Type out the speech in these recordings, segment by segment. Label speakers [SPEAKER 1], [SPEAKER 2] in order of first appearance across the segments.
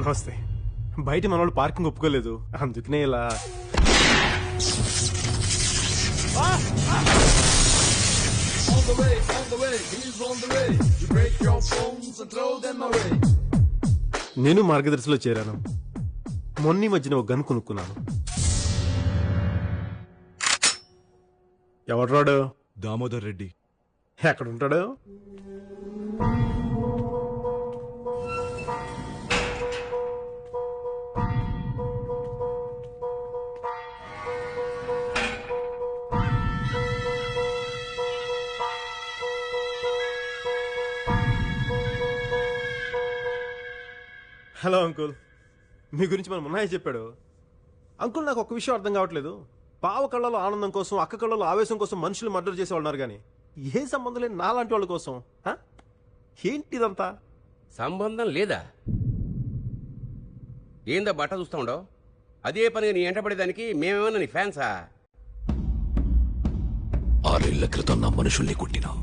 [SPEAKER 1] నమస్తే. బయట మన వాళ్ళు పార్కింగ్ ఒప్పుకోలేదు, అందుకనే ఇలా. నేను మార్గదర్శిలో చేరాను. మొన్న మధ్యన ఒక గన్ కొనుక్కున్నాను. ఎవడ్రాడు?
[SPEAKER 2] దామోదర్ రెడ్డి.
[SPEAKER 1] ఎక్కడుంటాడు? హలో అంకుల్, మీ గురించి మన మున్నాయి చెప్పాడు. అంకుల్, నాకు ఒక విషయం అర్థం కావట్లేదు. బావ కళ్ళలో ఆనందం కోసం, అక్క కళ్ళలో ఆవేశం కోసం మనుషులు మర్డర్ చేసేవాళ్ళన్నారు, కానీ ఏ సంబంధం లేని నాలాంటి వాళ్ళ కోసం ఏంటిదంతా?
[SPEAKER 3] సంబంధం లేదా? ఏందా బట్ట చూస్తా ఉండవు? అదే పనిగా నీ ఎంటపడేదానికి మేమేమన్నా నీ ఫ్యాన్సా?
[SPEAKER 4] 6 ఏళ్ల క్రితం నా మనుషుల్ని కొట్టినా,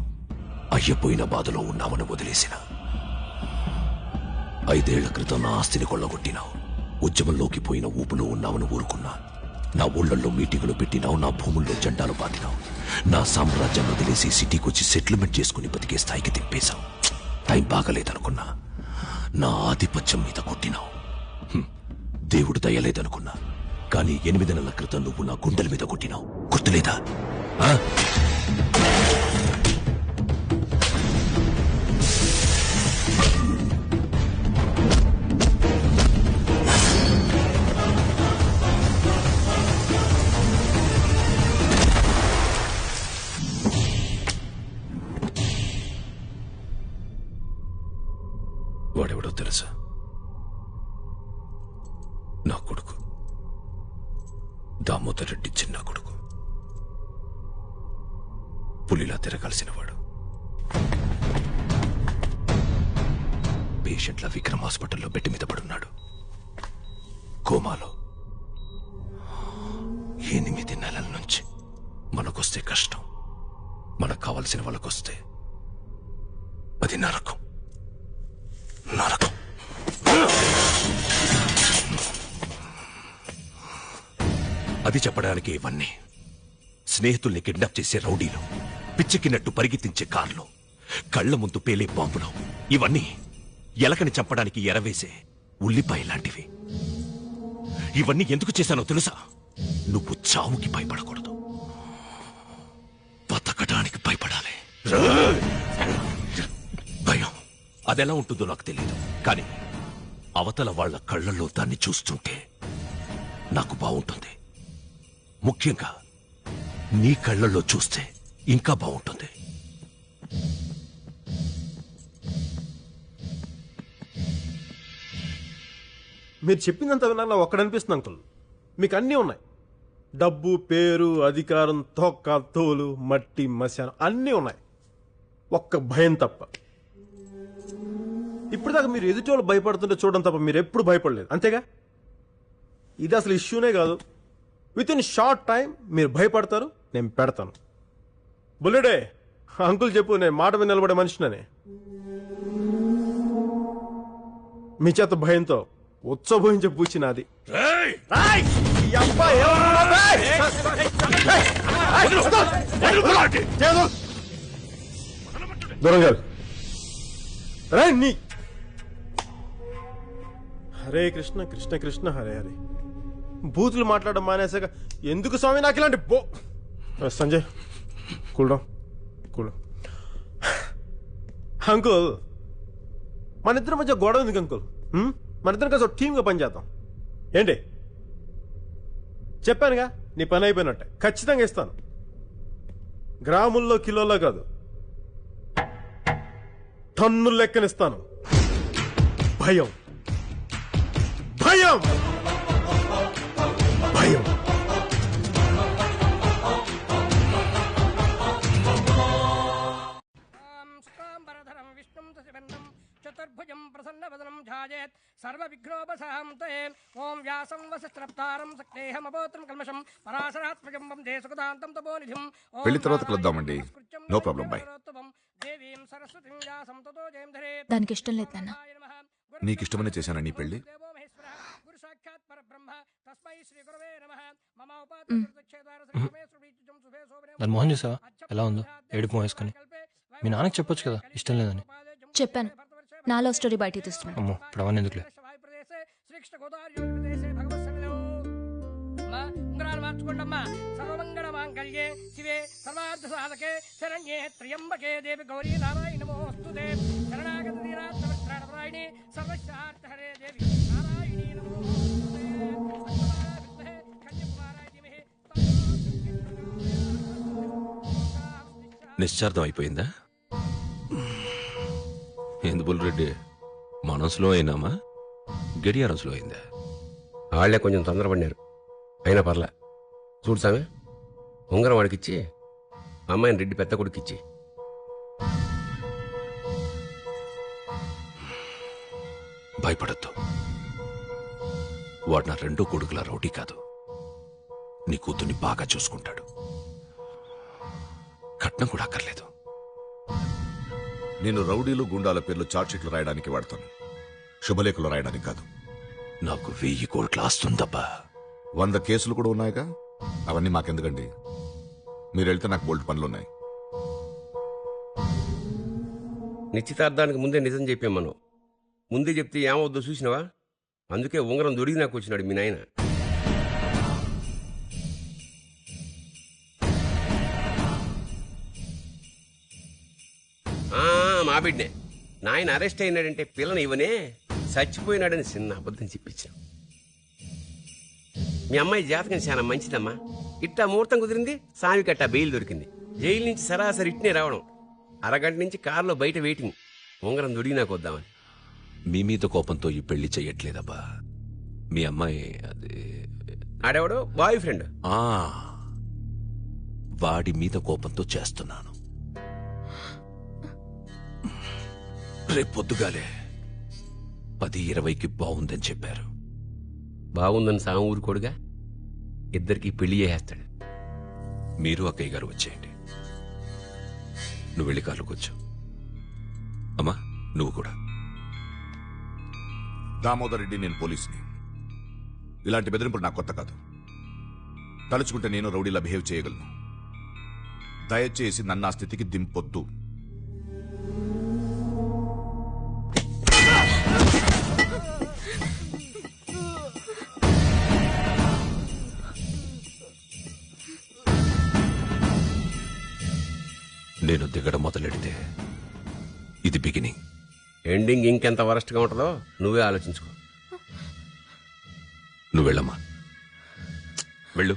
[SPEAKER 4] అయ్యపోయిన బాధలో ఉన్నామని వదిలేసిన. 5 ఏళ్ల క్రితం నా ఆస్తిని కొల్లగొట్టినావు, ఉద్యమంలోకి పోయిన ఊపులో ఉన్నామని ఊరుకున్నా. నా ఊళ్ళల్లో మీటింగులు పెట్టినావు, నా భూముల్లో జెండాలు పాతినావు. నా సామ్రాజ్యాన్ని వదిలేసి సిటీకి వచ్చి సెటిల్మెంట్ చేసుకుని బతికే స్థాయికి తిప్పేశావు. టైం బాగలేదనుకున్నా, నా ఆధిపత్యం మీద కొట్టినావు. దేవుడు దయలేదనుకున్నా, కానీ 8 నెలల క్రితం నువ్వు నా గుండెల మీద కొట్టినావు, గుర్తులేదా? వాడెవడో తెలుసా? నా కొడుకు, దామోదర్ రెడ్డి చిన్న కొడుకు. పులిలా తిరగాల్సిన వాడు. పేషెంట్ల విక్రమ్ హాస్పిటల్లో బెడ్ మీద పడున్నాడు, కోమాలో. 8 నెలల నుంచి. మనకొస్తే కష్టం, మనకు కావలసిన వాళ్ళకొస్తే అది నరకం. నరకం. అది చెప్పడానికి ఇవన్నీ. స్నేహితుల్ని కిడ్నాప్ చేసే రౌడీలు, పిచ్చెక్కినట్టు పరిగెత్తించే కార్లు, కళ్ల ముందు పేలే బాంబులు, ఇవన్నీ ఎలకని చంపడానికి ఎరవేసే ఉల్లిపాయ లాంటివి. ఇవన్నీ ఎందుకు చేశానో తెలుసా? నువ్వు చావుకి భయపడకూడదు, బతకడానికి భయపడాలి. భయం అదెలా ఉంటుందో నాకు తెలియదు, కానీ అవతల వాళ్ల కళ్ళల్లో దాన్ని చూస్తుంటే నాకు బాగుంటుంది. ముఖ్యంగా నీ కళ్ళల్లో చూస్తే ఇంకా బాగుంటుంది.
[SPEAKER 1] మీరు చెప్పిందంత విన్నా ఒక్కడనిపిస్తుంది అంకుల్. మీకు అన్నీ ఉన్నాయి. డబ్బు, పేరు, అధికారం, తొక్క, తోలు, మట్టి, మశానం అన్నీ ఉన్నాయి, ఒక్క భయం తప్ప. ఇప్పటిదాకా మీరు ఎదుటోళ్ళు భయపడుతుంటే చూడడం తప్ప మీరు ఎప్పుడు భయపడలేదు, అంతేగా? ఇది అసలు ఇష్యూనే కాదు. విత్ ఇన్ షార్ట్ టైం మీరు భయపడతారు, నేను పెడతాను. బుల్లెడే, అంకుల్ చెప్పు, నేను మాట మీద నిలబడే మనిషినని. మీ చేత భయంతో ఉత్సవోహించే పూచి నాది. దూరంగా నీ. హరే కృష్ణ కృష్ణ కృష్ణ హరే హరే. బూతులు మాట్లాడడం మానేసాక ఎందుకు స్వామి నాకు ఇలాంటి సంజయ్, కూల్ అంకుల్. మన ఇద్దరి మధ్య గొడవ ఎందుకు అంకుల్? మన ఇద్దరం కలిసి ఒక టీమ్గా పనిచేద్దాం ఏంటి? చెప్పానుగా, నీ పని అయిపోయినట్టే. ఖచ్చితంగా ఇస్తాను. గ్రాముల్లో, కిలోలో కాదు, టన్నుల లెక్కనిస్తాను. భయం భయం భయం.
[SPEAKER 5] చతుర్భుజం ప్రసన్నవదనం ధ్యాయేత్ సర్వవిఘ్నోపశాంతే. ఓం వ్యాసం వసిష్ఠప్తారం సక్లేహమపోత్రం కల్మషం పరాశరాత్మజం వందే సుఖదాంతం తపోనిధిం.
[SPEAKER 6] పెళ్లి తర్వాత కలుద్దామండి. No problem, bye.
[SPEAKER 7] దానికి ఇష్టం లేదు నాన్న.
[SPEAKER 6] నీకిష్టమనే చేశాను నీ పెళ్లి.
[SPEAKER 2] దాని మొహం చూసావా ఎలా ఉందో, ఏడుపు వేసుకొని. మీ నాన్నకి చెప్పొచ్చు కదా ఇష్టం లేదని.
[SPEAKER 7] చెప్పాను, నా లవ్ స్టోరీ బయట తీస్తున్నాను.
[SPEAKER 2] అమ్మో ఇప్పుడు అవన్నీ ఎందుకులే.
[SPEAKER 5] ఉంగరాలు మార్చుకోండమ్మా. సర్వమంగళ మాంగళ్యే శివే సర్వార్థ సాధకే శరణ్యే త్ర్యంబకే దేవి గౌరీ నారాయణ నమోస్తుతే శరణాగత వీరాత్మరాయణి సర్వశార్థహరే దేవి నారాయణీ నమోస్తుతే కన్యాకుమారాయ ధీమహి.
[SPEAKER 4] నిశ్చార్థం అయిపోయిందా? ఎందు బుల్రెడ్డి మనం స్లో అయినామా, గడియారం స్లో అయిందా?
[SPEAKER 3] వాళ్లే కొంచెం తొందరపడినారు, అయినా పర్లే. చూడు సామె, ఉంగరం వాడికిచ్చి అమ్మాయిని రెడ్డి పెద్ద కొడుకిచ్చి.
[SPEAKER 4] భయపడద్దు, వాడు నా రెండో కొడుకుల రౌడీ కాదు. నీ కూతుర్ని బాగా చూసుకుంటాడు. కట్నం కూడా అక్కర్లేదు.
[SPEAKER 6] నేను రౌడీలు గుండాల పేర్లు చార్ట్షీట్లు రాయడానికి వాడతాను, శుభలేఖలు రాయడానికి కాదు.
[SPEAKER 4] నాకు 1000 కోట్ల ఆస్తుందబ్బా.
[SPEAKER 6] 100 కేసులు కూడా ఉన్నాయిగా, అవన్నీ మాకెందుకండి? మీరు వెళ్తే నాకు బోల్ట్ పనులున్నాయి.
[SPEAKER 3] నిశ్చితార్థానికి ముందే నిజం చెప్పాం మనం. ముందే చెప్తే ఏమవుద్దో చూసినావా? అందుకే ఉంగరం దొరికి నాకు వచ్చినాడు మీ నాయన. మా బిడ్డే నాయన అరెస్ట్ అయినాడంటే పిల్లని ఇవనే చచ్చిపోయినాడని చిన్న అబద్ధం చెప్పించాం. మీ అమ్మాయి జాతకం చాలా మంచిదమ్మా. ఇట్టా ముహూర్తం కుదిరింది, సామి కట్టా బెయిల్ దొరికింది. జైలు నుంచి సరాసరి ఇట్నే రావడం, అరగంట నుంచి కారులో బయట వెయిటింగ్. ఉంగరం దొడిగి నాకు వద్దామని.
[SPEAKER 4] మీ మీద కోపంతో ఈ పెళ్లి చెయ్యట్లేదబ్బా. మీ అమ్మాయి అది
[SPEAKER 3] ఆడేవాడు బాయ్ ఫ్రెండ్.
[SPEAKER 4] వాడి మీద కోపంతో చేస్తున్నాను. రేపొద్దుగాలే 10:20కి బాగుందని చెప్పారు.
[SPEAKER 3] బాగుందని సాము ఊరుకోడుగా, ఇద్దరికి పెళ్లి చేసేస్తాడు.
[SPEAKER 4] మీరు అక్కయ్య గారు వచ్చేయండి. నువ్వు వెళ్ళి కాళ్ళు కూర్చో. అమ్మా నువ్వు కూడా.
[SPEAKER 6] దామోదర్ రెడ్డి, నేను పోలీసుని. ఇలాంటి బెదిరింపులు నాకు కొత్త కాదు. తలుచుకుంటే నేను రౌడీలా బిహేవ్ చేయగలను. దయచేసి నన్ను ఆ స్థితికి దింపొద్దు.
[SPEAKER 4] నేను దిగడం మొదలెడితే ఇది బిగినింగ్.
[SPEAKER 3] ఎండింగ్ ఇంకెంత వరస్ట్గా ఉంటుందో నువ్వే ఆలోచించుకో.
[SPEAKER 4] నువ్వు వెళ్ళమ్మా, వెళ్ళు.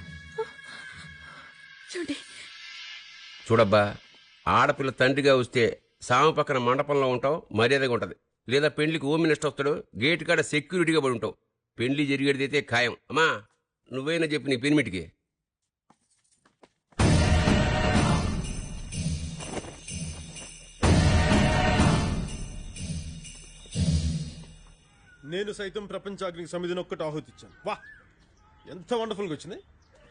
[SPEAKER 3] చూడబ్బా, ఆడపిల్ల తండ్రిగా వస్తే సాము పక్కన మండపంలో ఉంటావు, మర్యాదగా ఉంటది. లేదా పెళ్లికి హోమ్ మినిస్టర్ వస్తాడు, గేట్ కాడ సెక్యూరిటీగా పడి ఉంటావు. పెళ్లి జరిగేదైతే ఖాయం. అమ్మా నువ్వైనా చెప్పు నీ పెనిమిటికి.
[SPEAKER 1] నేను సైతం ప్రపంచాగ్నికి సమిధిని ఒక్కటి ఆహుతిచ్చాను. వా ఎంత వండర్ఫుల్గా వచ్చింది,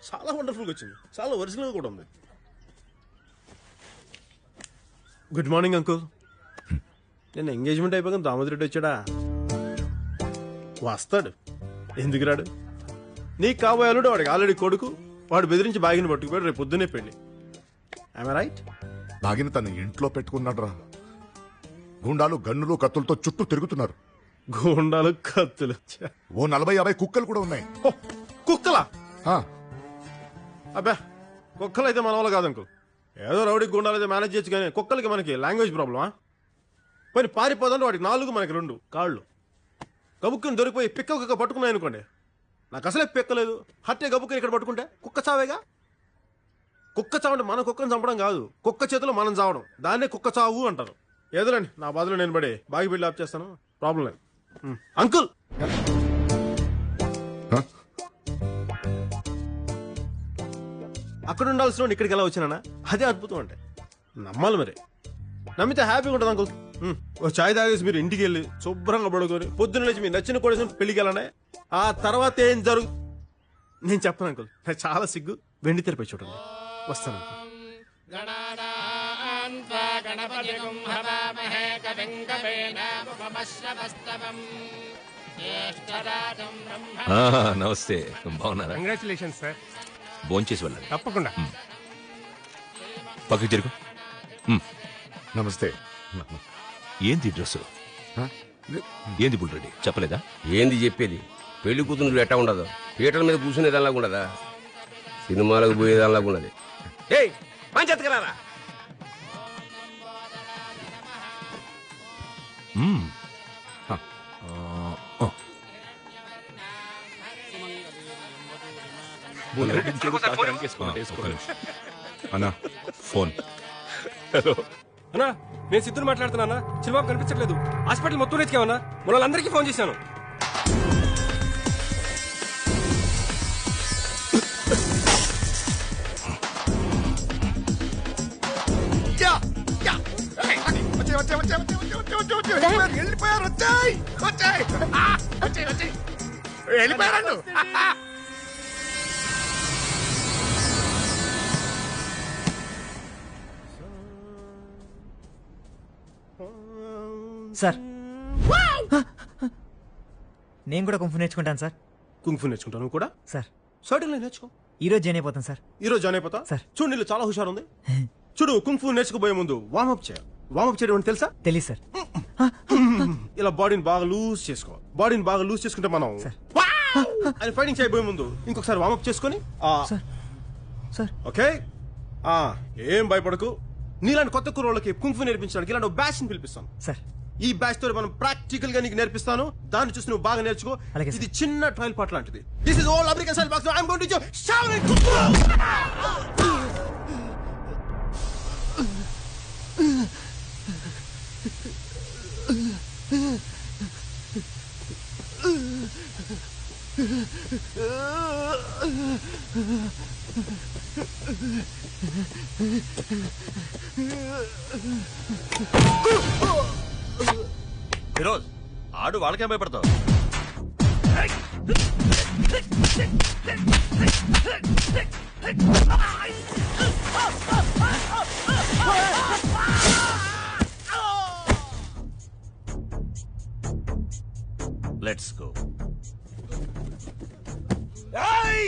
[SPEAKER 1] చాలా వండర్ఫుల్గా వచ్చింది, చాలా ఒరిజినల్గా కూడా ఉంది. Good morning uncle. నేను ఎంగేజ్మెంట్ అయిపోయాక దామోదర్ రెడ్డి వచ్చాడా? వస్తాడు, ఎందుకు రాడు? నీకు కాబోయాలుడు వాడికి ఆల్రెడీ కొడుకు. వాడు బెదిరించి బాగిన పట్టుకుపోయాడు. రేపు పొద్దునే పెళ్లి. I right?
[SPEAKER 6] బాగిన తన ఇంట్లో పెట్టుకున్నాడ్రా. గుండాలు గన్నులు కత్తులతో చుట్టూ తిరుగుతున్నారు.
[SPEAKER 1] గోండాలు కత్తులు,
[SPEAKER 6] ఓ 40-50 కుక్కలు కూడా ఉన్నాయి.
[SPEAKER 1] కుక్కలా?
[SPEAKER 6] ఆ,
[SPEAKER 1] అబ్బా కుక్కలు అయితే మన వల్ల కాదు అంకుల్. ఏదో రౌడీ గుండాలు అయితే మేనేజ్ చేయొచ్చు, కానీ కుక్కలకి మనకి లాంగ్వేజ్ ప్రాబ్లమా? పోయి పారిపోదంటే వాడికి 4 మనకి 2 కాళ్ళు. గబుక్కుని దొరికిపోయి పిక్క కుక్క పట్టుకున్నాయి అనుకోండి, నాకు అసలే పిక్కలేదు. హట్టే గబుక్కుని ఇక్కడ పట్టుకుంటే కుక్క చావేగా. కుక్క చావంటే మన కుక్కను చంపడం కాదు, కుక్క చేతిలో మనం చావడం. దాన్నే కుక్క చావు అంటారు. ఏదోలేండి, నా బాధలో నేను పడి బాగి బిల్డ్ ఆప్ చేస్తాను, ప్రాబ్లం లేదు. అంకుల్ అక్కడ ఉండాల్సిన ఇక్కడికి ఎలా వచ్చినా అదే అద్భుతం. అంటే నమ్మాలి, మరి నమ్మితే హ్యాపీగా ఉంటుంది అంకుల్. ఓ చాయ్ తాగేసి మీరు ఇంటికి వెళ్ళి శుభ్రంగా పడుకొని పొద్దున్న లేచి మీరు నచ్చిన కొడేసి పెళ్లికి వెళ్ళనే. ఆ తర్వాత ఏం జరుగు నేను చెప్పను అంకుల్, నాకు చాలా సిగ్గు. వెండి తెరపై చూడండి. వస్తాను అంకుల్.
[SPEAKER 4] నమస్తే, బాగున్నారా?
[SPEAKER 8] Congratulations sir.
[SPEAKER 4] భోంచేసి వెళ్ళండి.
[SPEAKER 8] తప్పకుండా.
[SPEAKER 4] పక్కకి జరుగు.
[SPEAKER 6] నమస్తే.
[SPEAKER 4] ఏంది డ్రెస్? ఏంది బుల్రెడ్డి చెప్పలేదా?
[SPEAKER 3] ఏంది చెప్పేది? పెళ్లి కూతురు ఎట్టా ఉండదు, పీటల మీద కూర్చునే దానిలాగా ఉండదా, సినిమాలకు పోయేదానిలాగా ఉన్నది. ఏయ్ పంచెత్తకరారా.
[SPEAKER 6] అన్నా ఫోన్.
[SPEAKER 8] అన్నా నేను సిద్ధుని మాట్లాడుతున్నా. చిరుబాబు కనిపించట్లేదు. హాస్పిటల్ మొత్తం ఎత్తికామన్నా. మన అందరికీ ఫోన్ చేశాను.
[SPEAKER 9] సార్ నేను కూడా కుంఫు నేర్చుకుంటాను సార్.
[SPEAKER 1] కుంగ్ఫు నేర్చుకుంటాను నువ్వు కూడా?
[SPEAKER 9] సార్
[SPEAKER 1] సర్టన్లీ నేర్చుకో.
[SPEAKER 9] ఈ రోజు జాయిన్ అయిపోతాను సార్.
[SPEAKER 1] ఈ రోజు జాయిన్ అయిపోతా
[SPEAKER 9] సార్.
[SPEAKER 1] చూడు నీళ్ళు చాలా హుషారు ఉంది. చూడు కుంగ్ఫు నేర్చుకోబోయే ముందు వార్మప్ చేయాలి. వార్మప్ చేయడం అంటే తెలుసా?
[SPEAKER 9] తెలీదు సార్.
[SPEAKER 1] ఇలా బాడీని బాగా లూజ్ చేసుకో. బాడీని బాగా లూజ్ చేసుకుంటే మనం
[SPEAKER 9] సార్.
[SPEAKER 1] అని ఫైటింగ్ చేయబోయే ముందు ఇంకొకసారి వార్మప్ చేసుకొని
[SPEAKER 9] సార్ సార్
[SPEAKER 1] ఓకే ఏం భయపడకు. నీలాంటి కొత్త కుర్రోళ్ళకి కుంఫు నేర్పించడానికి ఇలాంటి బ్యాచ్ ని పిలిపిస్తాను
[SPEAKER 9] సార్.
[SPEAKER 1] ఈ బ్యాచ్ తో మనం ప్రాక్టికల్ గా నీకు నేర్పిస్తాను. దాన్ని చూసి నువ్వు బాగా నేర్చుకో.
[SPEAKER 9] అలాగే సార్.
[SPEAKER 1] ఇది చిన్న ట్రయల్ పార్ట్ లాంటిది. This is all American style box. I am going to shout it.
[SPEAKER 4] Firoz ఆడు వాళ్ళకేం భయపడతావు? Let's go.
[SPEAKER 1] Hey!